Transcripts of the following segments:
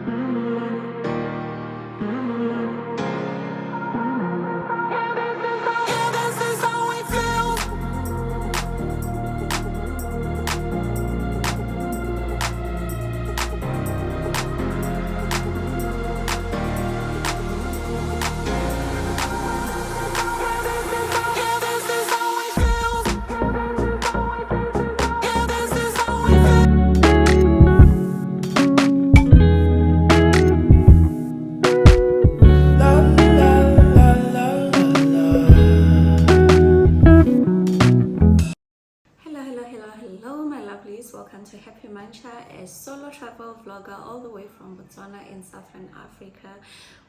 Hello, my lovelies. Welcome to Happy Muncher, a solo travel vlogger all the way from Botswana in Southern Africa.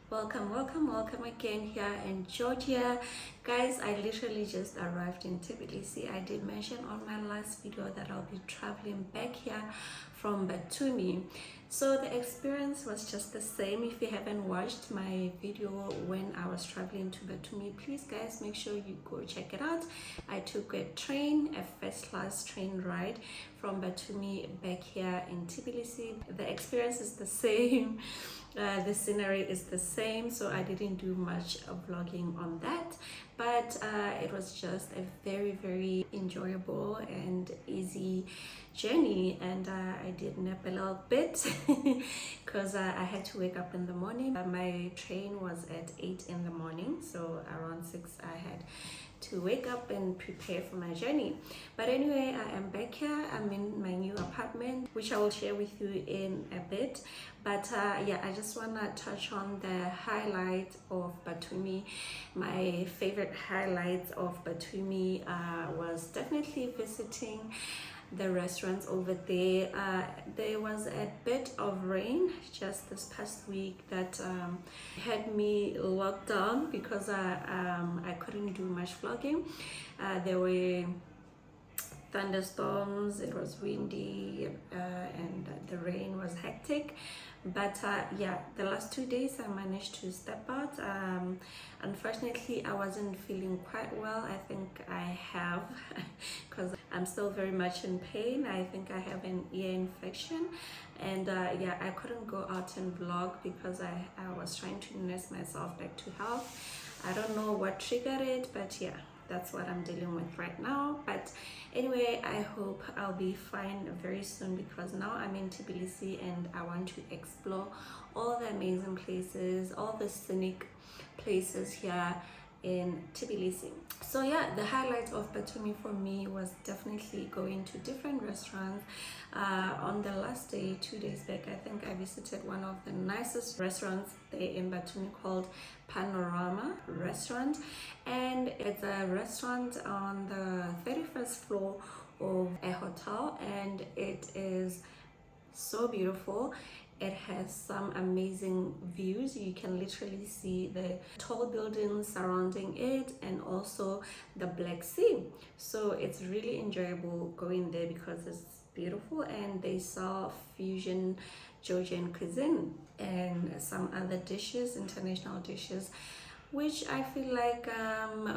Welcome again here in Georgia. Guys, I literally just arrived in Tbilisi. I did mention on my last video that I'll be traveling back here from Batumi. So the experience was just the same. If you haven't watched my video when I was traveling to Batumi, please guys make sure you go check it out. I took a first class train ride from Batumi back here in Tbilisi. The experience is the same. The scenery is the same, so I didn't do much vlogging on that, but it was just a very enjoyable and easy journey. And I did nap a little bit because I had to wake up in the morning. My train was at 8 in the morning, so around 6 I had to wake up and prepare for my journey. But anyway, I am back here. I'm in my new apartment, which I will share with you in a bit. But yeah, I just want to touch on the highlight of Batumi. My favorite highlights of Batumi was definitely visiting the restaurants over there. There was a bit of rain just this past week that had me locked down because I couldn't do much vlogging. There were thunderstorms, it was windy, and the rain was hectic. But yeah, the last 2 days I managed to step out. Unfortunately, I wasn't feeling quite well. I think I have because I'm still very much in pain. I think I have an ear infection, and yeah, I couldn't go out and vlog because I was trying to nurse myself back to health. I don't know what triggered it, but yeah, that's what I'm dealing with right now. But anyway, I hope I'll be fine very soon because now I'm in Tbilisi and I want to explore all the amazing places, all the scenic places here in Tbilisi. So yeah, the highlight of Batumi for me was definitely going to different restaurants. On the last day, 2 days back, I think I visited one of the nicest restaurants there in Batumi called Panorama Restaurant, and it's a restaurant on the 31st floor of a hotel, and it is so beautiful. It has some amazing views. You can literally see the tall buildings surrounding it and also the Black Sea. So it's really enjoyable going there because it's beautiful, and they sell fusion Georgian cuisine and some other dishes, international dishes, which I feel like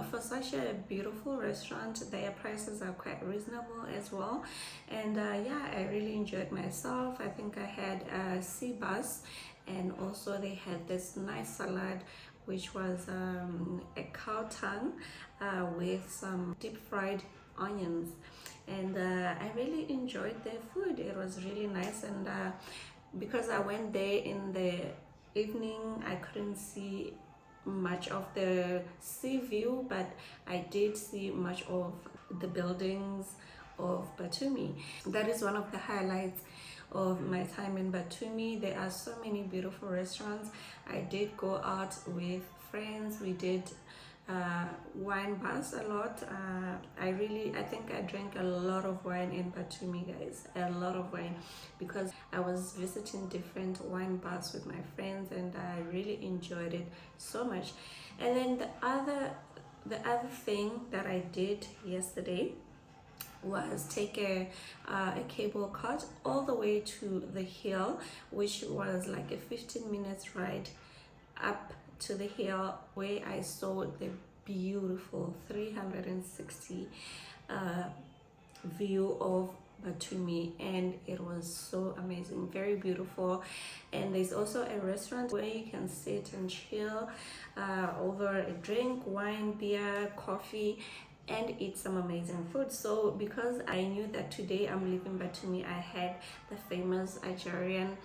for such a beautiful restaurant, their prices are quite reasonable as well. And yeah, I really enjoyed myself. I think I had a sea bass, and also they had this nice salad which was a cow tongue with some deep fried onions, and I really enjoyed their food. It was really nice, and because I went there in the evening, I couldn't see much of the sea view, but I did see much of the buildings of Batumi. That is one of the highlights of my time in Batumi. There are so many beautiful restaurants. I did go out with friends. We did wine bars a lot. I think I drank a lot of wine in Batumi, guys, a lot of wine, because I was visiting different wine bars with my friends, and I really enjoyed it so much. And then the other thing that I did yesterday was take a cable car all the way to the hill, which was like a 15 minutes ride up to the hill, where I saw the beautiful 360 view of Batumi, and it was so amazing, very beautiful. And there's also a restaurant where you can sit and chill over a drink, wine, beer, coffee, and eat some amazing food. So because I knew that today I'm leaving Batumi, I had the famous Algerian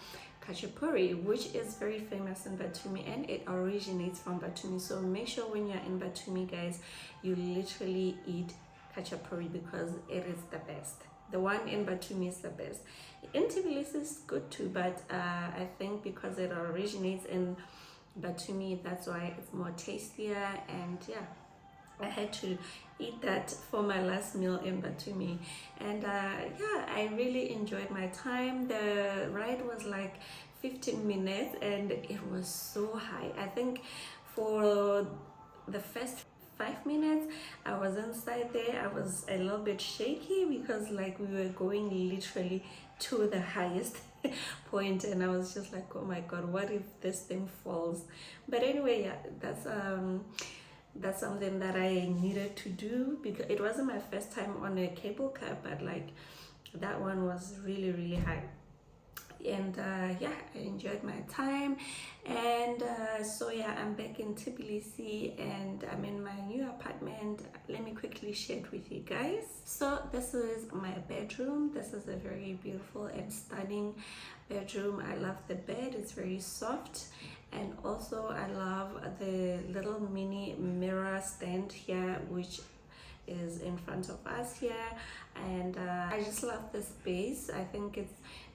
kachapuri, which is very famous in Batumi, and it originates from Batumi. So make sure when you're in Batumi, guys, you literally eat kachapuri because it is the best. The one in Batumi is the best. In Tbilisi is good too, but I think because it originates in Batumi, that's why it's more tastier. And yeah, I had to eat that for my last meal in Batumi. And yeah, I really enjoyed my time. The ride was like 15 minutes and it was so high. I think for the first 5 minutes I was inside there, I was a little bit shaky because like we were going literally to the highest point, and I was just like, oh my god, what if this thing falls? But anyway, yeah, that's something that I needed to do because it wasn't my first time on a cable car, but like that one was really high. And yeah, I enjoyed my time. And so yeah, I'm back in Tbilisi and I'm in my new apartment. Let me quickly share it with you guys. So this is my bedroom. This is a very beautiful and stunning bedroom. I love the bed, it's very soft. And also I love the little mini mirror stand here, which is in front of us here. And I just love the space. I think it's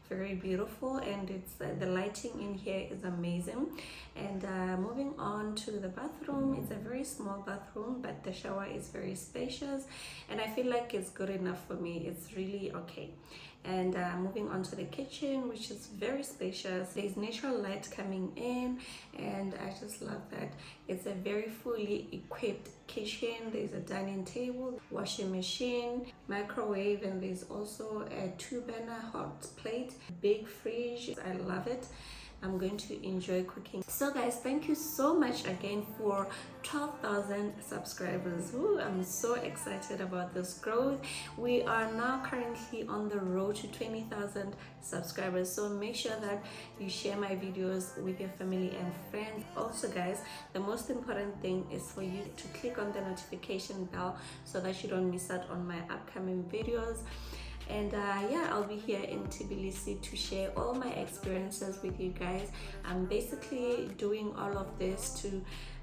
very beautiful, and it's the lighting in here is amazing. And moving on to the bathroom, it's a very small bathroom, but the shower is very spacious, and I feel like it's good enough for me. It's really okay. And moving on to the kitchen, which is very spacious. There's natural light coming in, and I just love that. It's a very fully equipped kitchen. There's a dining table, washing machine, microwave, and there's also a 2-burner hot plate, big fridge. I love it. I'm going to enjoy cooking. So guys, thank you so much again for 12,000 subscribers. Ooh, I'm so excited about this growth. We are now currently on the road to 20,000 subscribers, so make sure that you share my videos with your family and friends. Also guys, the most important thing is for you to click on the notification bell so that you don't miss out on my upcoming videos. And yeah, I'll be here in Tbilisi to share all my experiences with you guys. I'm basically doing all of this to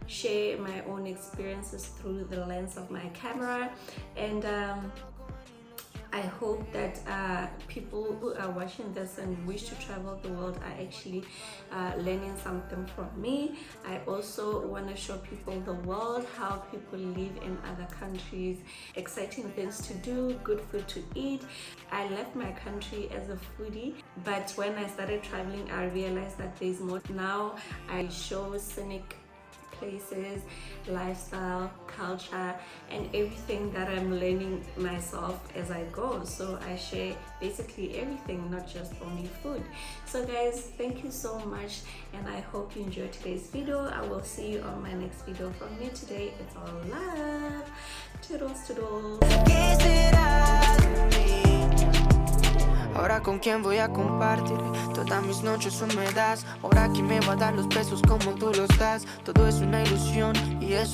share my own experiences through the lens of my camera. And I hope that people who are watching this and wish to travel the world are actually learning something from me. I also want to show people the world, how people live in other countries, exciting things to do, good food to eat. I left my country as a foodie, but when I started traveling, I realized that there's more. Now I show scenic places, lifestyle, culture, and everything that I'm learning myself as I go. So I share basically everything, not just only food. So guys, thank you so much, and I hope you enjoyed today's video. I will see you on my next video. From me today, it's all love. Toodles, toodles. Ahora con quién voy a compartir todas mis noches húmedas. Ahora quién me va a dar los besos como tú los das. Todo es una ilusión y es